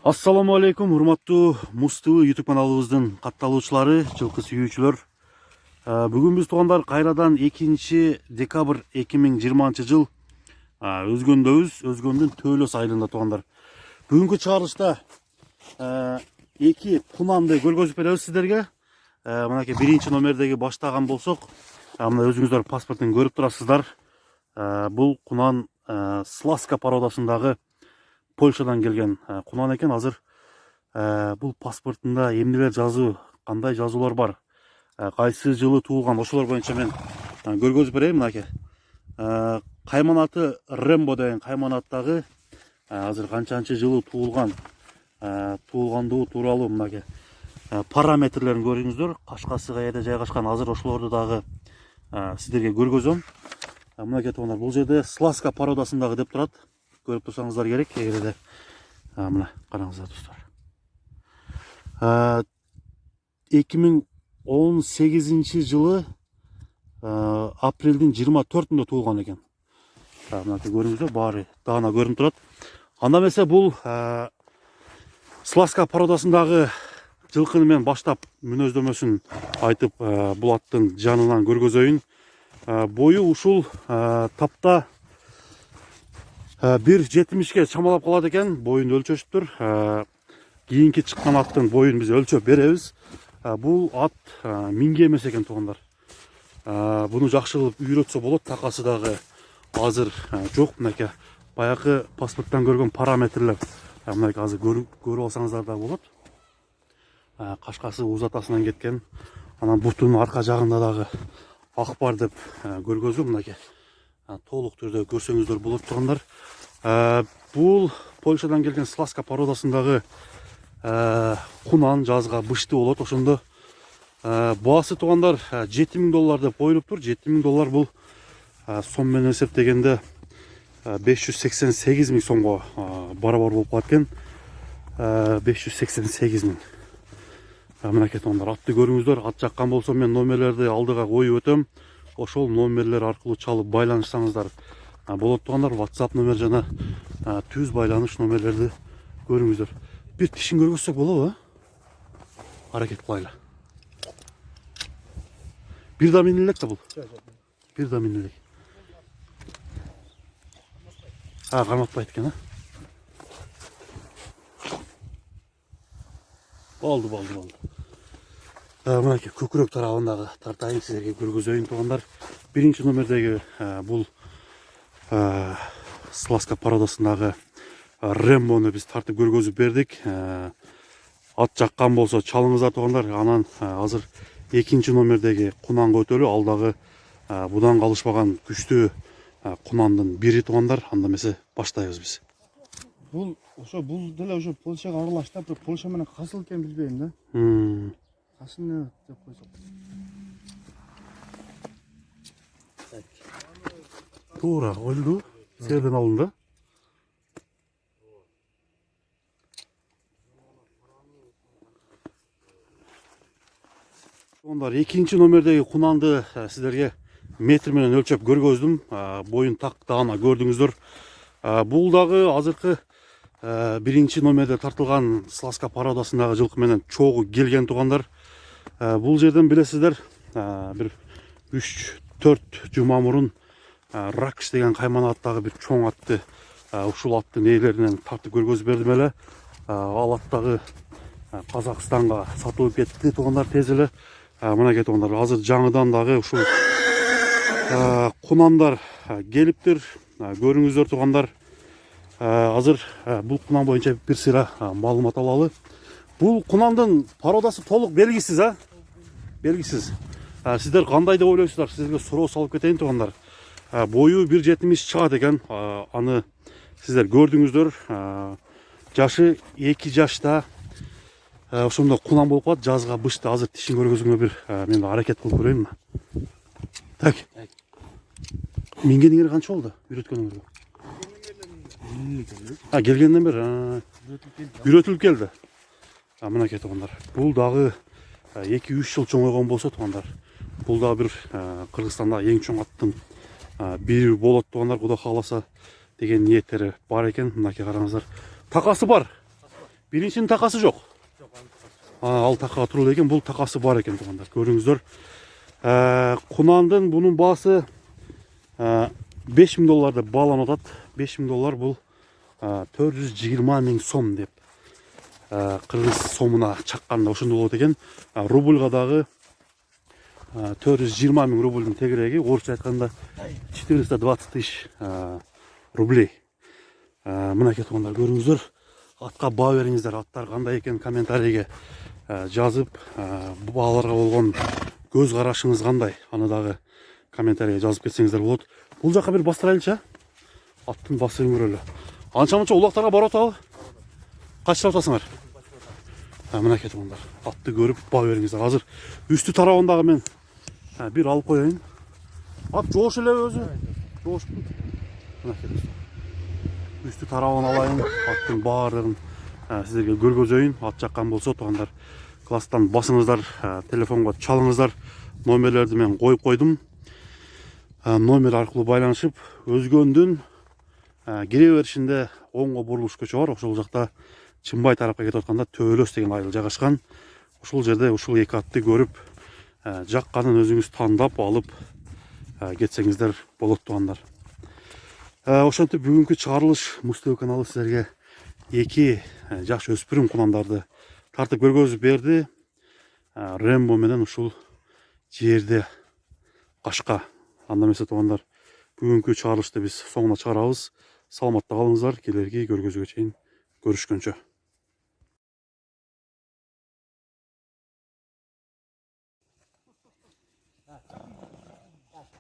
Assalamu alaikum, урматтуу Муз ТВ YouTube каналыбыздын катталуучулары, жылкы сүйүүчүлөр. Бүгүн биз туугандар кайрадан 2 декабрь 2020 жыл Өзгөндүн Төлөс айылында туугандар. Бүгүнкү чыгарылышта 2 кунанды көргөзүп беребиз сиздерге. Мынакей 1 номердеги баштаган болсок, мына өзүңүздөр паспортун көрүп турасыздар. Бул кунан Сласка породасындагы Польшадан келген кунан экен. Азыр бул паспортунда эмнелер жазуу, кандай жазуулар бар, кайсы жылы туулган, ошолор боюнча мен көргөзүп берейин. Мынакей кайманаты Рембо деген кайманаттагы азыр канчанчы жылы туулгандыгы тууралуу мынакей параметрлерин көрүңүздөр. Кашкасы каерде жайгашкан, азыр ошолорду дагы сиздерге көргөзөм. Мынакей туугандар, бул жерде Сласка породасындагы деп турат. Көрүп турсаңыздар керек. Эгерде мына караңыздар достор. 2018 жылы апрелдин 24-түндө туулган экен. Мынакей көрүңүздөр, баары даана көрүнүп турат. Анда эмесе бул Сласка породасындагы жылкыны мен баштап мүнөздөмөсүн айтып, бул аттын жанынан көргөзөйүн. Бою ушул тапта 1.70ге чамалап калат экен. Боюн өлчөшүптүр. Кийинки чыккан аттын боюн биз өлчөп беребиз. Бул ат минге эмес экен туугандар. Буну жакшы кылып үйрөтсө болот. Такасы дагы азыр жок. Мынакей баягы паспорттан көргөн параметрлер мынакей азыр көрүп алсаңыздар да болот. Кашкасы узатасынан кеткен. Анан бутунун арка жагында дагы ак бар деп көргөзүп, мынакей толук түрдө көрсөңүздөр болот туугандар. Бул Польшадан келген Сласка породасындагы кунан, жазга бышты болот. Ошондо баасы туугандар $7000 деп коюлуптур. $7000 бул сом менен эсептегенде 588 000 сомго барабар болуп калат экен. 588 000. Мынакей туугандар, атты көрүңүздөр. Ат жаккан болсо мен номерлерди алдыга коюп өтөм. Ошол номерлер аркылуу чалып байланышсаңыздар болот туугандар. WhatsApp номер жана түз байланыш номерлерди көрүңүздөр. Бир тишин көргөзсөк болобу? Аракет кылайлы. Бир да минин элек да бул. Бир да минин элек. Карматпайт экен, Болду. Мынакей көкүрөк тарабындагы тартайын сиздерге көргөзөйүн туугандар. 1 номердеги бул Сласка породасындагы Рембону биз тартып көргөзүп бердик. Ат жаккан болсо чалыңыздар туугандар. Анан азыр 2 номердеги кунанга өтөлү. Ал дагы будан калышпаган күчтүү кунандын бири туугандар. Анда эмесе баштайбыз биз. Бул деле ошо Польшага аралаштап, Польша менен касыл экен билбейм да. Касыл деп койсок. Туура ойлду. Серден алынды. Туугандар, 2 номердеги кунанды сиздерге метр менен өлчөп көргөздүм. Боюн так даана көрдүңүздөр. Бул дагы азыркы 1 номерде тартылган Сласка породасындагы жылкы менен чогуу келген туугандар. Бул жерден билесиздер, бир 3-4 жума мурун Ракш деген кайманаттагы бир чоң атты ушул аттын ээлеринен тартып көргөзүп бердим эле. Ал аттагы Казакстанга сатылып кетти туугандар тез эле. Мынакей туугандар, азыр жаңыдан дагы ушул кунандар келиптир. Көрүңүздөр туугандар. Азыр бул кунан боюнча бир сыйра маалымат алалы. Бул кунандын породасы толук белгисиз, белгисиз. Сиздер кандай деп ойлойсуздар? Сиздерге суроо салып кетейин туугандар. Бою 1.70 чыгат экен. Аны сиздер көрдүңүздөр. Жашы 2 жашта. Ошондо кунан болуп калат, жазга бышты. Азыр тишин көргөзүүгө бир мен аракет кылып көрөйүнмү? Так. Мингениңер канча болду? Үйрөткөнүңөргө? Келгенден бери үйрөтүлүп келди. Мынакей туугандар, бул дагы 2-3 жыл чоңойгон болсо туугандар, бул дагы бир Кыргызстанда эң чоң аттын бири болот туугандар. Кудай кааласа деген ниеттери бар экен. Мынакей караңыздар. Такасы бар. Биринчинин такасы жок. Ал така турулу экен, бул такасы бар экен туугандар. Көрүңүздөр. Кунандын бунун баасы $5000 деп бааланып атат. $5000 бул 420 000 сом деп. Кыргыз сомуна чакканда ошондой болот экен. Рубльга дагы 420 000 рубльдун тегереги, орусча айтканда 420 000 рублей. Мынакей туугандар, көрүңүздөр. Атка баа бериңиздер, аттар кандай экен комментарийге жазып, бааларга болгон көз карашыңыз кандай, аны дагы комментарийге жазып кетсеңиздер болот. Бул жака бир бастырайлычы. Аттын басын көрөлү. Анча мынча улактарга барып атабы? Качылып атасыңар? Мынакей туугандар, атты көрүп баа бериңиздер. Азыр үстү тарабындагы мен бир алып коеюн. Ат жоош эле өзү. Жоош. Мынакей. Үстү тарабын алайын, аттын баардыгын сиздерге көргөзөйүн. Ат жаккан болсо туугандар, класстан басыңыздар, телефонго чалыңыздар. Номерлерди мен коюп койдум. Номер аркылуу байланышып, өзгөндүн кире беришинде оңго бурулуш көчө бар. Ошол жакта Чымбай тарапка кетип атканда Төөлөс деген айыл жайгашкан. Ушул жерде ушул эки атты көрүп, жакканын өзүңүз тандап алып кетсеңиздер болот туугандар. Ошентип бүгүнкү чыгарылыш Муз-ТV каналы силерге эки жаш өспүрүм кунандарды тартып көргөзүп берди. Рембо менен ушул жерде Кашка. Анда эмесе туугандар, бүгүнкү чыгарылышты биз соңуна чыгарабыз. Саламатта калыңыздар. Келерки көргөзүүгө чейин көрүшкөнчө.